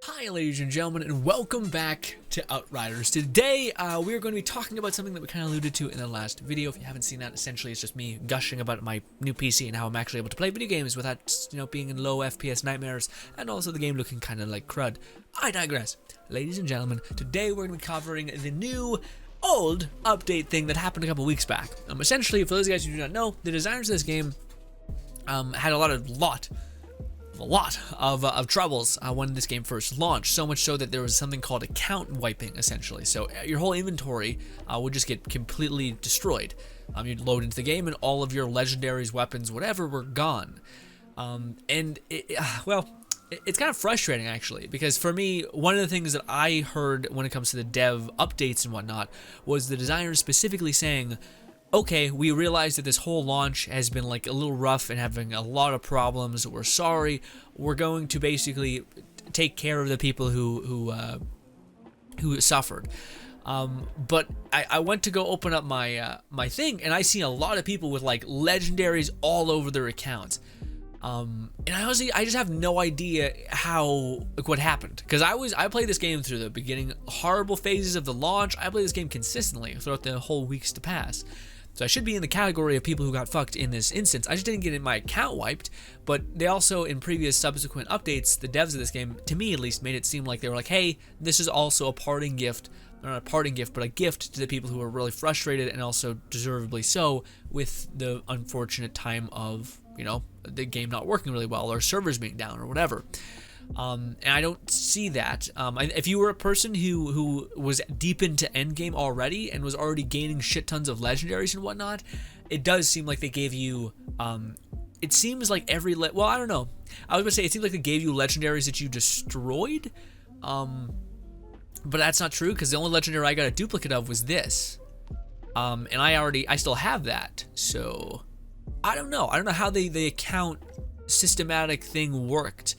Hi ladies and gentlemen, and welcome back to Outriders. Today we are going to be talking about something that we kind of alluded to in the last video. If you haven't seen that, essentially it's just me gushing about my new PC and how I'm actually able to play video games without, being in low FPS nightmares, and also the game looking kind of like crud. I digress. Ladies and gentlemen, today we're going to be covering the new old update thing that happened a couple weeks back. Essentially, for those guys who do not know, the designers of this game had a lot of troubles when this game first launched, so much so that there was something called account wiping, essentially. So your whole inventory would just get completely destroyed. You'd load into the game and all of your legendaries, weapons, whatever were gone. It's kind of frustrating, actually, because for me, one of the things that I heard when it comes to the dev updates and whatnot was the designers specifically saying, okay, we realize that this whole launch has been like a little rough and having a lot of problems. We're sorry. We're going to basically take care of the people who suffered. But I went to go open up my my thing, and I see a lot of people with like legendaries all over their accounts. And I just have no idea how, like, what happened, because I played this game through the beginning horrible phases of the launch. I played this game consistently throughout the whole weeks to pass. So I should be in the category of people who got fucked in this instance. I just didn't get my account wiped, but they also, in previous subsequent updates, the devs of this game, to me at least, made it seem like they were like, hey, this is also a parting gift, or not a parting gift, but a gift to the people who are really frustrated, and also deservedly so, with the unfortunate time of, the game not working really well, or servers being down, or whatever. And I don't see that. If you were a person who was deep into Endgame already and was already gaining shit tons of legendaries and whatnot, it does seem like they gave you, it seems like well, I don't know. I was gonna say, it seems like they gave you legendaries that you destroyed, but that's not true, because the only legendary I got a duplicate of was this. And I still have that, so I don't know how the account systematic thing worked.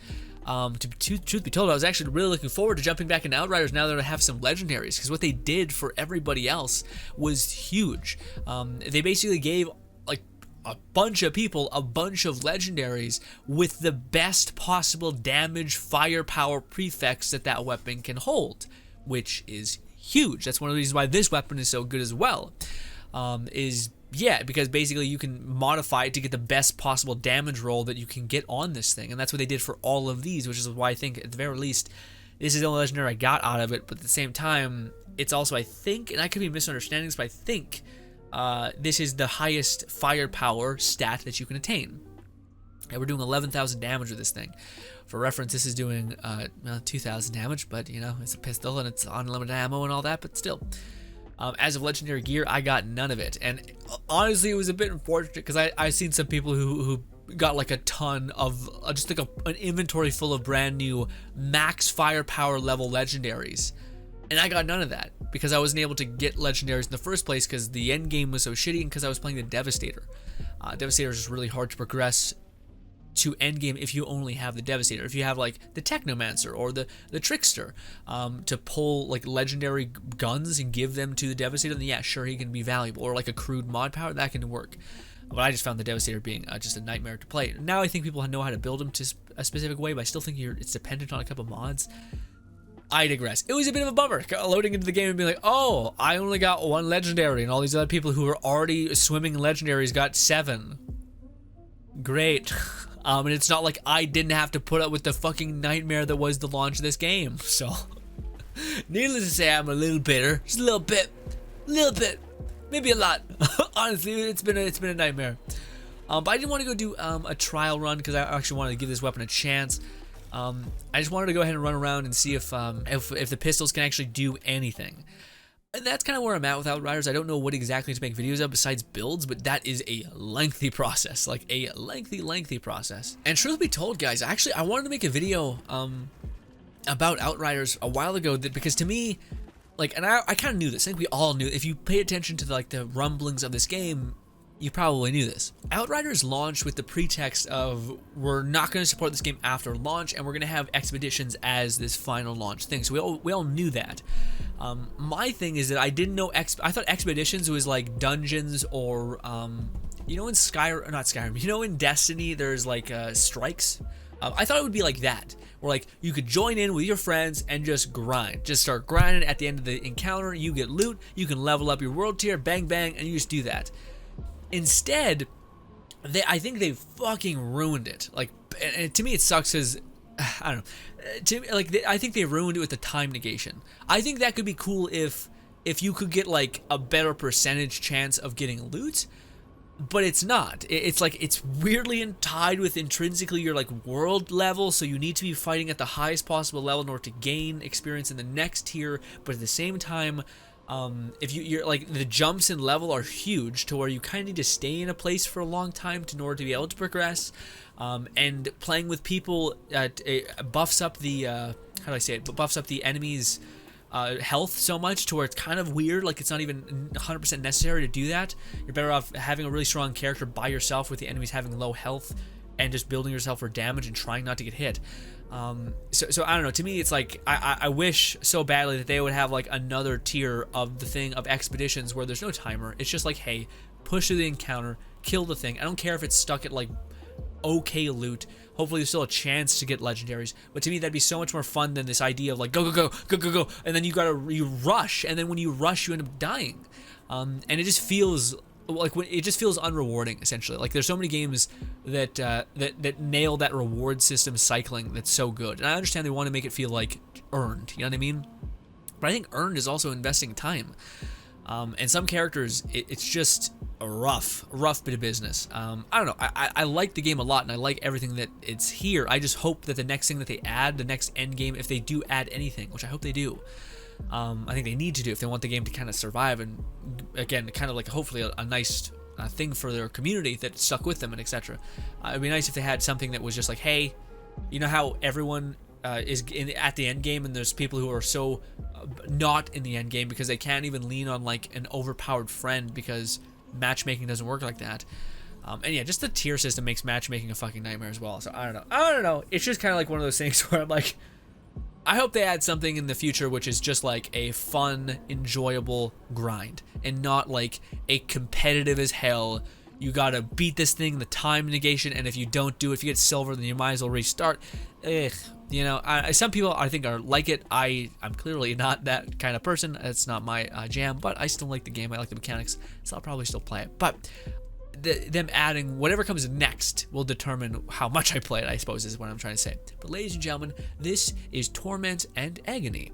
Truth be told, I was actually really looking forward to jumping back into Outriders now that I have some legendaries, because what they did for everybody else was huge. They basically gave like a bunch of people a bunch of legendaries with the best possible damage firepower prefix that weapon can hold, which is huge. That's one of the reasons why this weapon is so good as well. Because basically you can modify it to get the best possible damage roll that you can get on this thing, and that's what they did for all of these, which is why I think, at the very least, this is the only legendary I got out of it. But at the same time, it's also, I think, and I could be misunderstanding this, but I think this is the highest firepower stat that you can attain. And we're doing 11,000 damage with this thing. For reference, this is doing 2,000 damage, but it's a pistol and it's unlimited ammo and all that, but still. As of legendary gear, I got none of it, and honestly, it was a bit unfortunate, because I've seen some people who got like a ton of just like an inventory full of brand new max firepower level legendaries, and I got none of that because I wasn't able to get legendaries in the first place because the end game was so shitty, and because I was playing the Devastator. Devastator is just really hard to progress to endgame if you only have the Devastator. If you have like the Technomancer or the Trickster to pull like legendary guns and give them to the Devastator, then yeah, sure, he can be valuable. Or like a crude mod power, that can work. But I just found the Devastator being just a nightmare to play. Now I think people know how to build them to a specific way, but I still think it's dependent on a couple mods. I digress. It was a bit of a bummer loading into the game and being like, oh, I only got one legendary, and all these other people who were already swimming in legendaries got 7. Great. And it's not like I didn't have to put up with the fucking nightmare that was the launch of this game. So, needless to say, I'm a little bitter. Just a little bit, maybe a lot. Honestly, it's been a nightmare. But I didn't want to go do a trial run, because I actually wanted to give this weapon a chance. I just wanted to go ahead and run around and see if the pistols can actually do anything. And that's kind of where I'm at with Outriders. I don't know what exactly to make videos of besides builds, but that is a lengthy process, like a lengthy process. And truth be told, guys, actually, I wanted to make a video about Outriders a while ago, because to me, like, and I kind of knew this. I think we all knew. If you pay attention to the rumblings of this game, you probably knew this. Outriders launched with the pretext of, we're not going to support this game after launch, and we're going to have expeditions as this final launch thing. So we all knew that. My thing is that I didn't know I thought expeditions was like dungeons, or in Skyrim, not Skyrim, in Destiny, there's like strikes, I thought it would be like that, where like you could join in with your friends and just grind. Just start grinding. At the end of the encounter, you get loot, you can level up your world tier, bang bang, and you just do that. Instead, I think they fucking ruined it. Like, and to me it sucks because I don't know. To me, like, I think they ruined it with the time negation. I think that could be cool if you could get like a better percentage chance of getting loot. But it's not. It's like it's weirdly tied with intrinsically your like world level, so you need to be fighting at the highest possible level in order to gain experience in the next tier. But at the same time, if you're like the jumps in level are huge to where you kind of need to stay in a place for a long time in order to be able to progress. And playing with people buffs up the how do I say it? Buffs up the enemies' health so much to where it's kind of weird, like it's not even 100% necessary to do that. You're better off having a really strong character by yourself with the enemies having low health and just building yourself for damage and trying not to get hit. So I don't know, to me it's like I wish so badly that they would have like another tier of the thing of expeditions where there's no timer. It's just like, hey, push through the encounter, kill the thing. I don't care if it's stuck at like okay loot. Hopefully there's still a chance to get legendaries, but to me that'd be so much more fun than this idea of like go, and then you rush, and then when you rush you end up dying, and it just feels like it just feels unrewarding essentially. Like there's so many games that that nail that reward system cycling that's so good, and I understand they want to make it feel like earned, you know what I mean? But I think earned is also investing time. And some characters, it's just a rough bit of business. I don't know. I like the game a lot, and I like everything that it's here. I just hope that the next thing that they add, the next Endgame, if they do add anything, which I hope they do, I think they need to do if they want the game to kind of survive and, again, kind of like hopefully a nice thing for their community that stuck with them and etc. It'd be nice if they had something that was just like, hey, you know how everyone is at the end game, and there's people who are so not in the end game because they can't even lean on like an overpowered friend because matchmaking doesn't work like that. And yeah, just the tier system makes matchmaking a fucking nightmare as well. So I don't know. It's just kind of like one of those things where I'm like, I hope they add something in the future which is just like a fun, enjoyable grind and not like a competitive as hell. You gotta beat this thing, the time negation, and if you don't do it, if you get silver, then you might as well restart. Ugh. You know, some people I think are like it. I'm clearly not that kind of person. It's not my jam, but I still like the game. I like the mechanics, so I'll probably still play it. But them adding whatever comes next will determine how much I play it, I suppose, is what I'm trying to say. But ladies and gentlemen, this is Torment and Agony.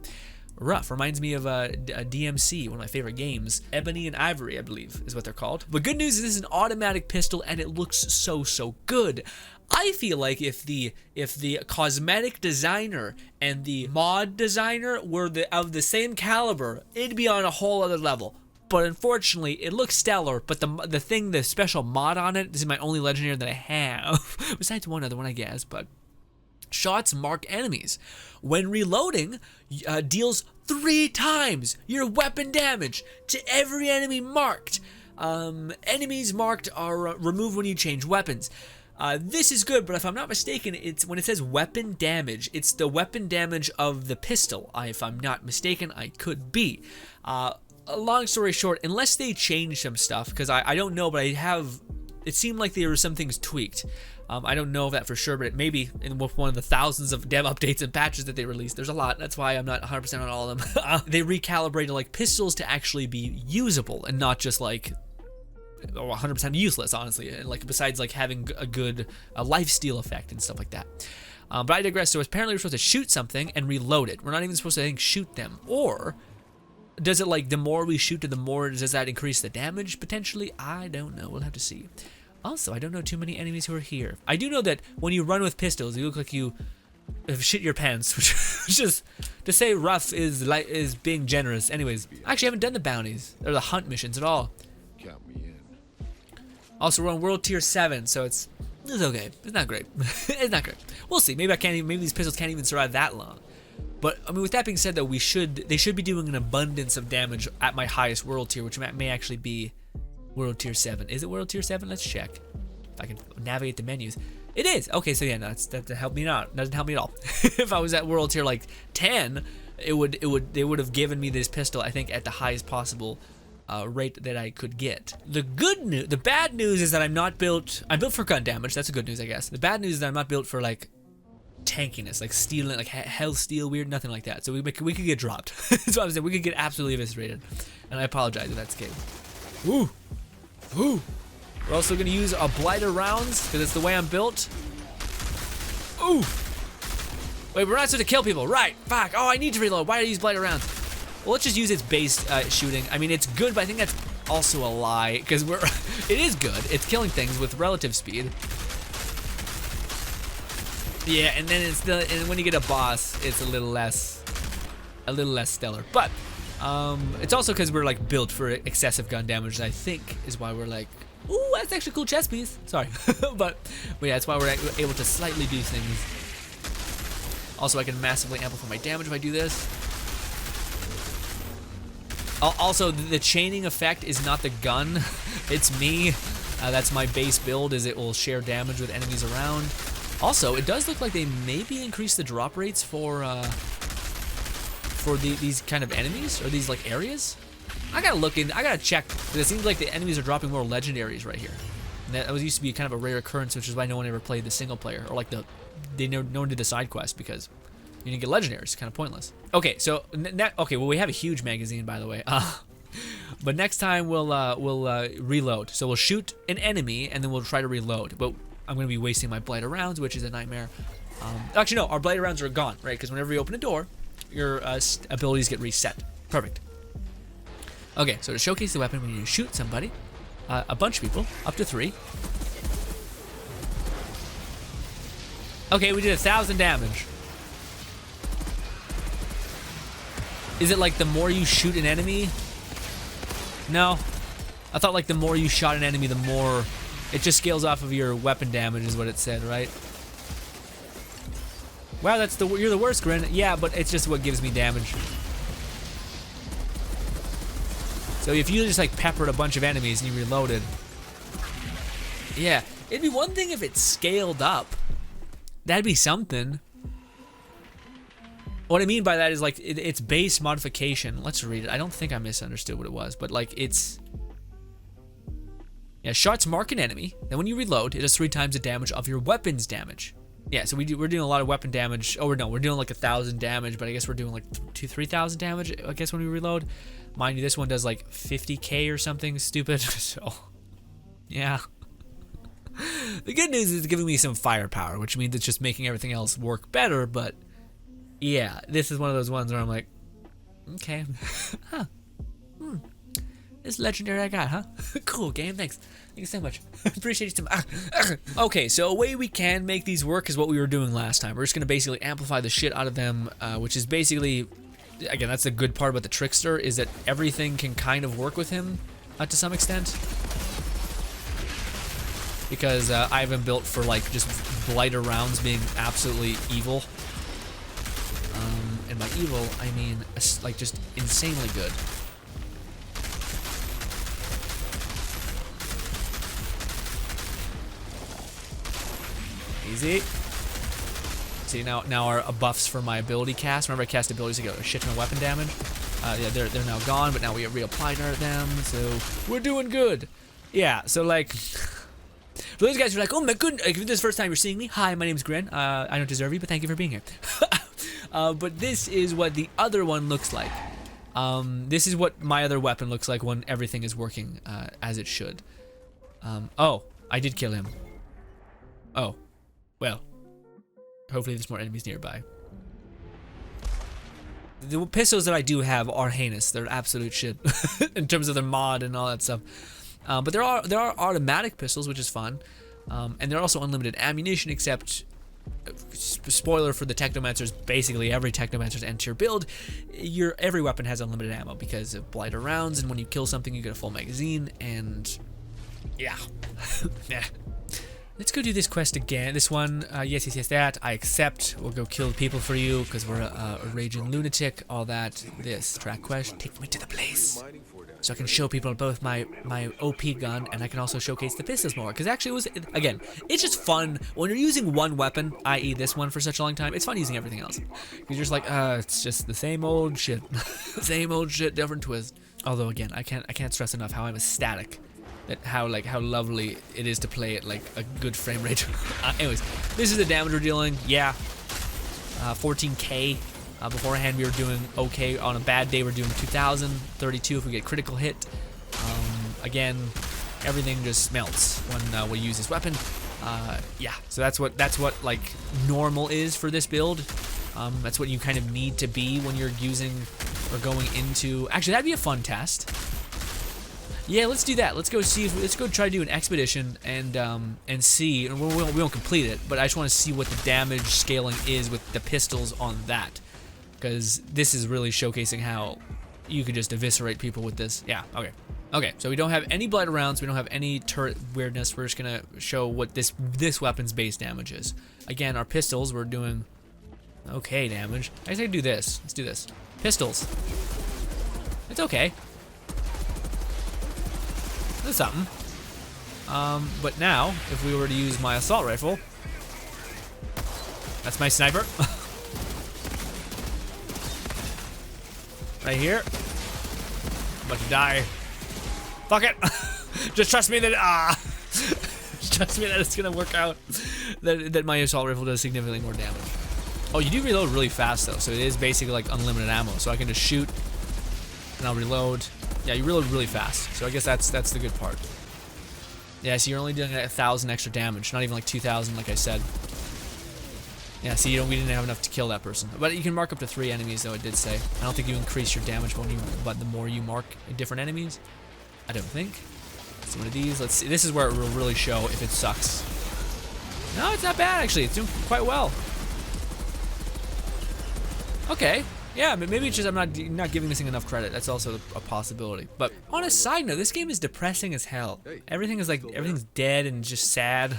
Rough. Reminds me of a DMC, one of my favorite games. Ebony and Ivory, I believe, is what they're called. But good news is this is an automatic pistol, and it looks so good. I feel like if the cosmetic designer and the mod designer were of the same caliber, it'd be on a whole other level. But unfortunately, it looks stellar. But the special mod on it, this is my only legendary that I have, besides one other one, I guess. But shots mark enemies. When reloading, deals 3 times your weapon damage to every enemy marked. Enemies marked are removed when you change weapons. This is good, but if I'm not mistaken, it's when it says weapon damage, it's the weapon damage of the pistol. If I'm not mistaken, I could be. Long story short, unless they change some stuff, because I don't know, but it seemed like there were some things tweaked. I don't know that for sure, but it may be in one of the thousands of dev updates and patches that they released. There's a lot. That's why I'm not 100% on all of them. They recalibrated like pistols to actually be usable and not just like 100% useless, honestly. And like besides like having a good lifesteal effect and stuff like that. But I digress. So apparently we're supposed to shoot something and reload it. We're not even supposed to, I think, shoot them. Or does it like the more we shoot, the more does that increase the damage potentially? I don't know. We'll have to see. Also, I don't know too many enemies who are here. I do know that when you run with pistols, you look like you have shit your pants, which is to say rough is being generous. Anyways, I actually haven't done the bounties or the hunt missions at all. Count me in. Also, we're on World Tier 7, so it's okay. It's not great. It's not great. We'll see. Maybe maybe these pistols can't even survive that long. But I mean, with that being said, though, they should be doing an abundance of damage at my highest world tier, which may actually be World Tier 7. Is it World Tier 7? Let's check. If I can navigate the menus. It is. Okay, so yeah, no, that helped me out. That doesn't help me at all. If I was at World Tier like 10, they would have given me this pistol, I think, at the highest possible rate that I could get. The bad news is that I'm built for gun damage. That's the good news, I guess. The bad news is that I'm not built for like tankiness, like stealing, like hell steel weird, nothing like that. So we could get dropped. That's what I'm saying. We could get absolutely eviscerated, and I apologize if that's the case. Ooh, ooh. We're also gonna use our blighter rounds because it's the way I'm built. Ooh. Wait, we're not supposed to kill people, right? Fuck. Oh, I need to reload. Why do I use blighter rounds? Well, let's just use its base shooting. I mean, it's good, but I think that's also a lie because it is good. It's killing things with relative speed. Yeah, and then and when you get a boss, it's a little less stellar. But it's also because we're like built for excessive gun damage. I think is why we're like, ooh, that's actually a cool chest piece. Sorry, but yeah, that's why we're able to slightly do things. Also, I can massively amplify my damage if I do this. Also, the chaining effect is not the gun, it's me. That's my base build, is it will share damage with enemies around. Also, it does look like they maybe increase the drop rates for these kind of enemies, or these like areas. I gotta check, because it seems like the enemies are dropping more legendaries right here. And that used to be kind of a rare occurrence, which is why no one ever played the single player, or like no one did the side quest, because you didn't get legendaries. It's kind of pointless. Okay, so okay, well we have a huge magazine, by the way. But next time we'll reload. So we'll shoot an enemy and then we'll try to reload. But I'm gonna be wasting my blighter rounds, which is a nightmare. Actually, no, our blighter rounds are gone, right? Because whenever you open a door, your abilities get reset. Perfect. Okay, so to showcase the weapon, we need to shoot somebody, a bunch of people, up to 3. Okay, we did 1,000 damage. Is it like the more you shoot an enemy? No. I thought like the more you shot an enemy, the more... It just scales off of your weapon damage is what it said, right? Wow, you're the worst, Grin. Yeah, but it's just what gives me damage. So if you just like peppered a bunch of enemies and you reloaded... Yeah, it'd be one thing if it scaled up. That'd be something. What I mean by that is like it's base modification. Let's read it. I don't think I misunderstood what it was, but like it's... Yeah, shots mark an enemy. Then when you reload, it does 3 times the damage of your weapon's damage. Yeah, so we're doing a lot of weapon damage. Oh, we're doing like 1,000 damage, but I guess we're doing like 3,000 damage, I guess, when we reload. Mind you, this one does like 50k or something stupid, so... Yeah. The good news is it's giving me some firepower, which means it's just making everything else work better, but... Yeah, this is one of those ones where I'm like... Okay. Huh. This legendary I got, huh? Cool game, thanks. Thank you so much. Appreciate you so much. Okay, so a way we can make these work is what we were doing last time. We're just gonna basically amplify the shit out of them, which is basically, again, that's the good part about the Trickster, is that everything can kind of work with him to some extent. Because I have him built for like just blighter rounds being absolutely evil. And by evil, I mean like just insanely good. Easy. See, now our buffs for my ability cast. Remember I cast abilities to get a shit ton of weapon damage? Yeah, they're now gone, but now we reapplied them, so we're doing good. Yeah, so like, for those guys who are like, oh my goodness, if this is the first time you're seeing me, hi, my name's Grin. I don't deserve you, but thank you for being here. But this is what the other one looks like. This is what my other weapon looks like when everything is working as it should. Oh, I did kill him. Oh. Well, hopefully there's more enemies nearby. The pistols that I do have are heinous. They're absolute shit in terms of their mod and all that stuff. But there are automatic pistols, which is fun. And they're also unlimited ammunition, except, spoiler for the Technomancers, basically every Technomancer's end tier build, every weapon has unlimited ammo because of blighter rounds, and when you kill something you get a full magazine, and yeah. Yeah. Let's go do this quest again. This one, yes, that. I accept. We'll go kill people for you because we're a raging lunatic. All that. This track quest. Take me to the place. So I can show people both my OP gun and I can also showcase the pistols more. Because actually, again, it's just fun when you're using one weapon, i.e. this one, for such a long time. It's fun using everything else. Because you're just like, it's just the same old shit. Same old shit, different twist. Although again, I can't stress enough how I'm ecstatic. That how lovely it is to play at like a good frame rate. Anyways, this is the damage we're dealing. Yeah, 14k. Beforehand, we were doing okay. On a bad day, we're doing 2,000, 32 if we get critical hit. Again, everything just melts when we use this weapon. Yeah, so that's what like normal is for this build. That's what you kind of need to be when you're using or going into. Actually, that'd be a fun test. Yeah, let's do that. Let's go see if let's go try to do an expedition and see. And we won't complete it, but I just want to see what the damage scaling is with the pistols on that, because this is really showcasing how you could just eviscerate people with this. Yeah. Okay. Okay. So we don't have any blight rounds. We don't have any turret weirdness. We're just gonna show what this weapon's base damage is. Again, our pistols we're doing okay damage. I say do this. Let's do this. Pistols. It's okay. That's something. But now, if we were to use my assault rifle, that's my sniper. Right here. I'm about to die. Fuck it. Just trust me that trust me that it's gonna work out. That my assault rifle does significantly more damage. Oh, you do reload really fast though, so it is basically like unlimited ammo. So I can just shoot, and I'll reload. Yeah, you reload really fast, so I guess that's the good part. Yeah, so you're only doing 1,000 extra damage, not even like 2,000, like I said. Yeah, see, we didn't have enough to kill that person, but you can mark up to 3 enemies, though it did say. I don't think you increase your damage but the more you mark different enemies. I don't think. So one of these, let's see. This is where it will really show if it sucks. No, it's not bad actually. It's doing quite well. Okay. Yeah, but maybe it's just I'm not giving this thing enough credit. That's also a possibility. But on a side note, this game is depressing as hell. Everything's dead and just sad.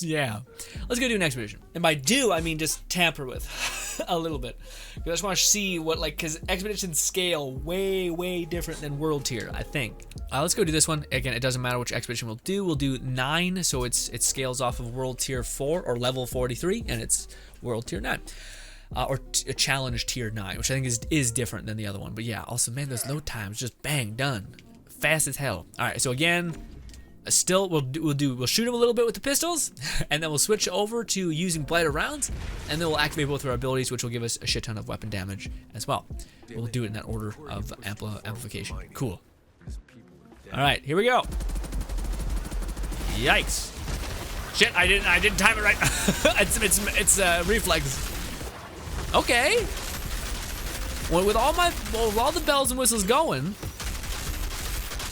Yeah. Let's go do an expedition. And by do, I mean just tamper with a little bit. Because I just want to see what, like, because expeditions scale way different than world tier, I think. Let's go do this one. Again, it doesn't matter which expedition we'll do. We'll do 9, so it scales off of world tier 4 or level 43, and it's world tier 9. Or a challenge tier 9, which I think is different than the other one. But yeah, also, man, those load times, just bang, done. Fast as hell. All right, so again, still, we'll shoot him a little bit with the pistols, and then we'll switch over to using blighter rounds, and then we'll activate both of our abilities, which will give us a shit ton of weapon damage as well. We'll do it in that order of amplification. Cool. All right, here we go. Yikes. Shit, I didn't time it right. it's reflex. Okay. Well, with all the bells and whistles going,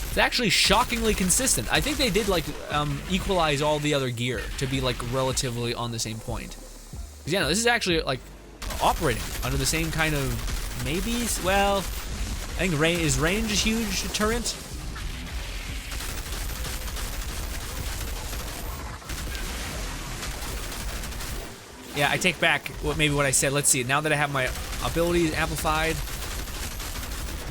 it's actually shockingly consistent. I think they did like equalize all the other gear to be like relatively on the same point. 'Cause, yeah, no, this is actually like operating under the same kind of maybe. Well, I think range a huge deterrent. Yeah, I take back what I said. Let's see. Now that I have my abilities amplified.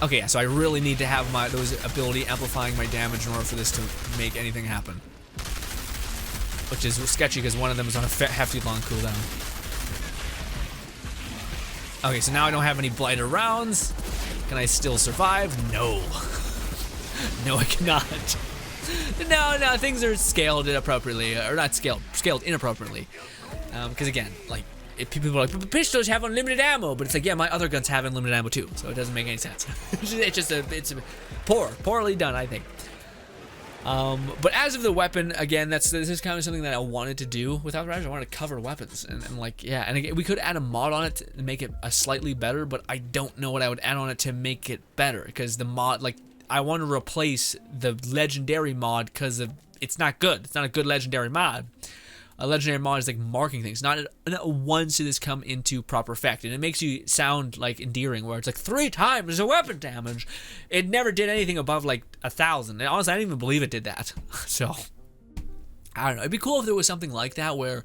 Okay, yeah, so I really need to have those ability amplifying my damage in order for this to make anything happen. Which is sketchy because one of them is on a hefty long cooldown. Okay, so now I don't have any blighter rounds. Can I still survive? No. No, I cannot. No, things are scaled inappropriately, or not scaled inappropriately. Because again, like, if people are like, but pistols have unlimited ammo, but it's like, yeah, my other guns have unlimited ammo too, so it doesn't make any sense. it's poorly done, I think. But as of the weapon, again, this is kind of something that I wanted to do with Outriders. I wanted to cover weapons, and like, yeah, and again, we could add a mod on it and make it a slightly better, but I don't know what I would add on it to make it better, because the mod, like, I want to replace the legendary mod because it's not good. It's not a good legendary mod. A legendary mod is like marking things. Not once did this come into proper effect, and it makes you sound like endearing, where it's like 3 times the weapon damage. It never did anything above like 1,000. And honestly, I didn't even believe it did that. So I don't know. It'd be cool if there was something like that where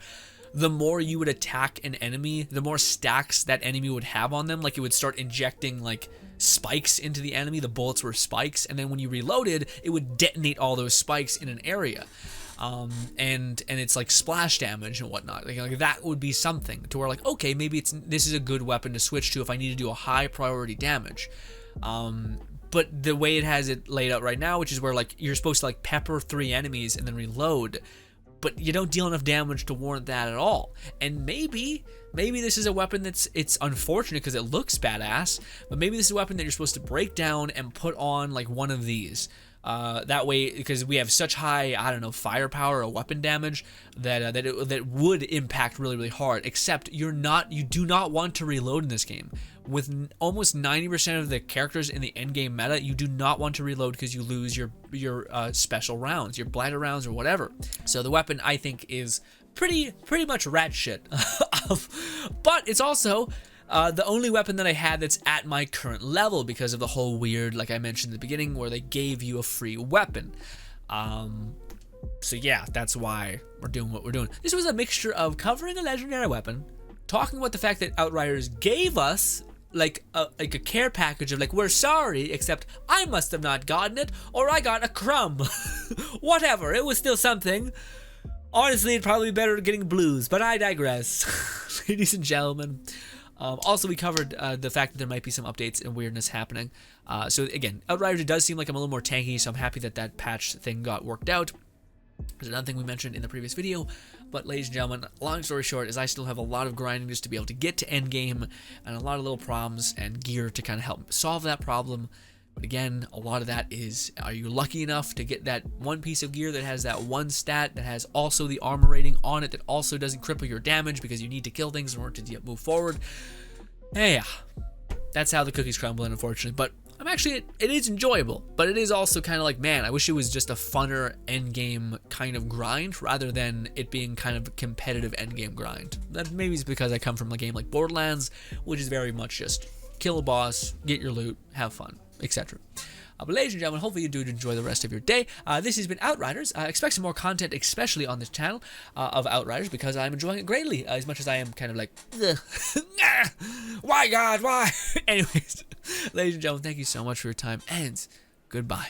the more you would attack an enemy, the more stacks that enemy would have on them. Like, it would start injecting like spikes into the enemy. The bullets were spikes, and then when you reloaded, it would detonate all those spikes in an area. And it's like splash damage and whatnot. Like that would be something to where, like, okay, maybe this is a good weapon to switch to if I need to do a high priority damage. But the way it has it laid out right now, which is where like you're supposed to like pepper 3 enemies and then reload, but you don't deal enough damage to warrant that at all. And maybe this is a weapon it's unfortunate because it looks badass, but maybe this is a weapon that you're supposed to break down and put on like one of these. That way, because we have such high, I don't know, firepower or weapon damage that would impact really, really hard. Except you do not want to reload in this game. With almost 90% of the characters in the endgame meta, you do not want to reload because you lose your special rounds, your blighter rounds or whatever. So the weapon, I think, is pretty much rat shit. But it's also the only weapon that I had that's at my current level because of the whole weird, like I mentioned at the beginning, where they gave you a free weapon. So yeah, that's why we're doing what we're doing. This was a mixture of covering a legendary weapon, talking about the fact that Outriders gave us like a care package of like, we're sorry, except I must have not gotten it, or I got a crumb. Whatever, it was still something. Honestly, it'd probably be better getting blues, but I digress. Ladies and gentlemen. Also, we covered the fact that there might be some updates and weirdness happening. So again, Outriders, it does seem like I'm a little more tanky, so I'm happy that that patch thing got worked out. There's another thing we mentioned in the previous video, but ladies and gentlemen, long story short is I still have a lot of grinding just to be able to get to endgame, and a lot of little problems and gear to kind of help solve that problem. But again, a lot of that is, are you lucky enough to get that one piece of gear that has that one stat that has also the armor rating on it that also doesn't cripple your damage because you need to kill things in order to move forward? Yeah, that's how the cookies crumble, unfortunately. But I'm actually, it is enjoyable, but it is also kind of like, man, I wish it was just a funner endgame kind of grind rather than it being kind of a competitive endgame grind. That maybe is because I come from a game like Borderlands, which is very much just kill a boss, get your loot, have fun, etc. But ladies and gentlemen, hopefully you do enjoy the rest of your day. This has been Outriders. Expect some more content, especially on this channel of Outriders, because I'm enjoying it greatly, as much as I am kind of like, why God, why? Anyways, ladies and gentlemen, thank you so much for your time, and goodbye.